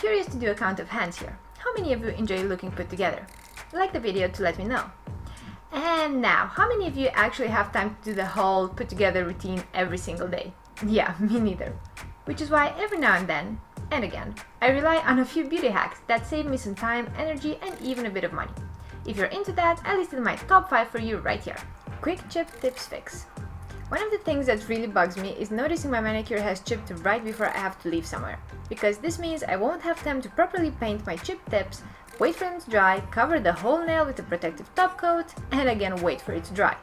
curious to do a count of hands here. How many of you enjoy looking put together? Like the video to let me know. And now, how many of you actually have time to do the whole put together routine every single day? Yeah, me neither. Which is why every now and then, and again, I rely on a few beauty hacks that save me some time, energy, and even a bit of money. If you're into that, I listed my top 5 for you right here. Quick chip tips fix. One of the things that really bugs me is noticing my manicure has chipped right before I have to leave somewhere, because this means I won't have time to properly paint my chip tips, wait for them to dry, cover the whole nail with a protective top coat, and again wait for it to dry.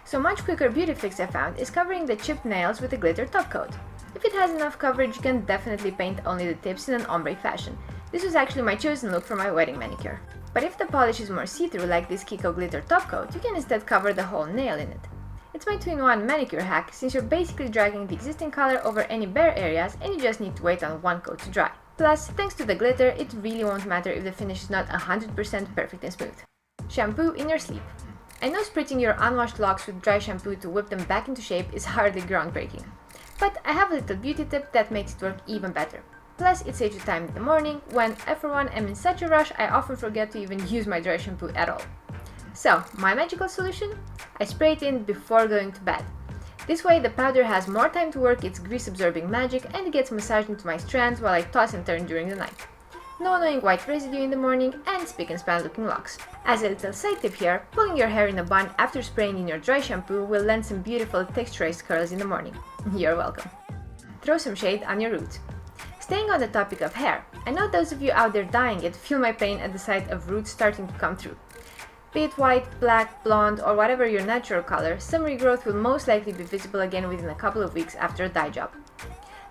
So much quicker beauty fix I found is covering the chipped nails with a glitter top coat. If it has enough coverage, you can definitely paint only the tips in an ombre fashion. This was actually my chosen look for my wedding manicure. But if the polish is more see-through like this Kiko glitter top coat, you can instead cover the whole nail in it. It's my 2-in-1 manicure hack, since you're basically dragging the existing color over any bare areas and you just need to wait on one coat to dry. Plus, thanks to the glitter, it really won't matter if the finish is not 100% perfect and smooth. Shampoo in your sleep. I know spritzing your unwashed locks with dry shampoo to whip them back into shape is hardly groundbreaking. But I have a little beauty tip that makes it work even better. Plus, it saves you time in the morning, when I for one am in such a rush I often forget to even use my dry shampoo at all. So, my magical solution? I spray it in before going to bed. This way the powder has more time to work its grease-absorbing magic and it gets massaged into my strands while I toss and turn during the night. No annoying white residue in the morning and spick and span looking locks. As a little side tip here, pulling your hair in a bun after spraying in your dry shampoo will lend some beautiful texturized curls in the morning. You're welcome. Throw some shade on your roots. Staying on the topic of hair, I know those of you out there dyeing it feel my pain at the sight of roots starting to come through. Be it white, black, blonde, or whatever your natural color, some regrowth will most likely be visible again within a couple of weeks after a dye job.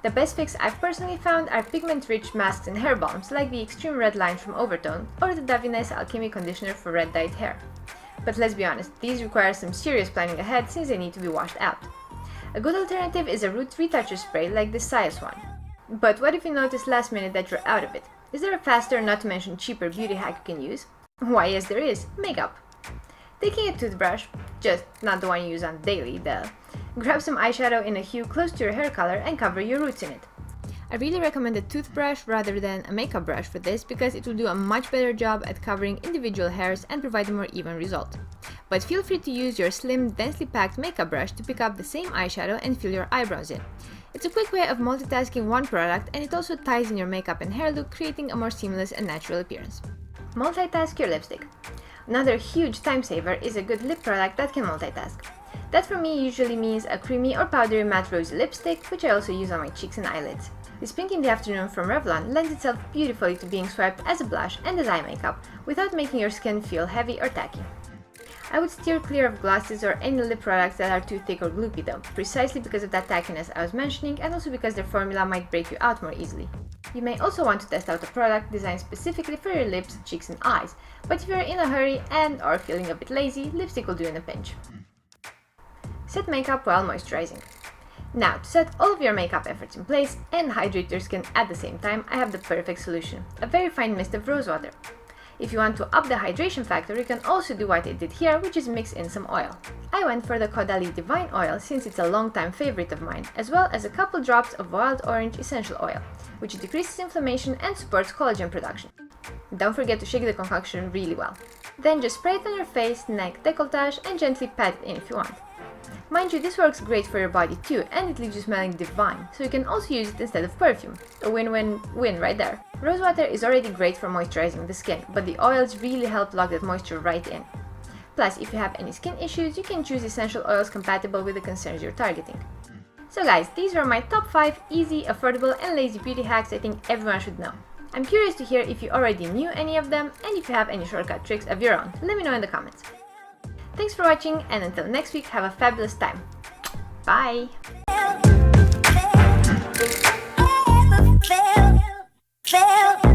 The best fix I've personally found are pigment-rich masks and hair balms like the Extreme Red line from Overtone or the Davines Alchemy conditioner for red dyed hair. But let's be honest, these require some serious planning ahead since they need to be washed out. A good alternative is a root retoucher spray like this Sias one. But what if you notice last minute that you're out of it? Is there a faster, not to mention cheaper beauty hack you can use? Why yes there is, makeup. Taking a toothbrush, just not the one you use on daily, grab some eyeshadow in a hue close to your hair color and cover your roots in it. I really recommend a toothbrush rather than a makeup brush for this because it will do a much better job at covering individual hairs and provide a more even result. But feel free to use your slim, densely packed makeup brush to pick up the same eyeshadow and fill your eyebrows in. It's a quick way of multitasking one product and it also ties in your makeup and hair look, creating a more seamless and natural appearance. Multitask your lipstick. Another huge time saver is a good lip product that can multitask. That for me usually means a creamy or powdery matte rosy lipstick, which I also use on my cheeks and eyelids. This Pink in the Afternoon from Revlon lends itself beautifully to being swiped as a blush and as eye makeup, without making your skin feel heavy or tacky. I would steer clear of glosses or any lip products that are too thick or gloopy though, precisely because of that tackiness I was mentioning and also because their formula might break you out more easily. You may also want to test out a product designed specifically for your lips, cheeks and eyes, but if you're in a hurry and/or feeling a bit lazy, lipstick will do in a pinch. Set makeup while moisturizing. Now, to set all of your makeup efforts in place and hydrate your skin at the same time, I have the perfect solution, a very fine mist of rose water. If you want to up the hydration factor, you can also do what I did here, which is mix in some oil. I went for the Caudalie Divine Oil since it's a long-time favorite of mine, as well as a couple drops of wild orange essential oil, which decreases inflammation and supports collagen production. Don't forget to shake the concoction really well. Then just spray it on your face, neck, décolletage and gently pat it in if you want. Mind you, this works great for your body too, and it leaves you smelling divine, so you can also use it instead of perfume. A win-win-win right there. Rosewater is already great for moisturizing the skin, but the oils really help lock that moisture right in. Plus, if you have any skin issues, you can choose essential oils compatible with the concerns you're targeting. So guys, these were my top 5 easy, affordable and lazy beauty hacks I think everyone should know. I'm curious to hear if you already knew any of them and if you have any shortcut tricks of your own. Let me know in the comments. Thanks for watching and until next week, have a fabulous time. Bye! Fail.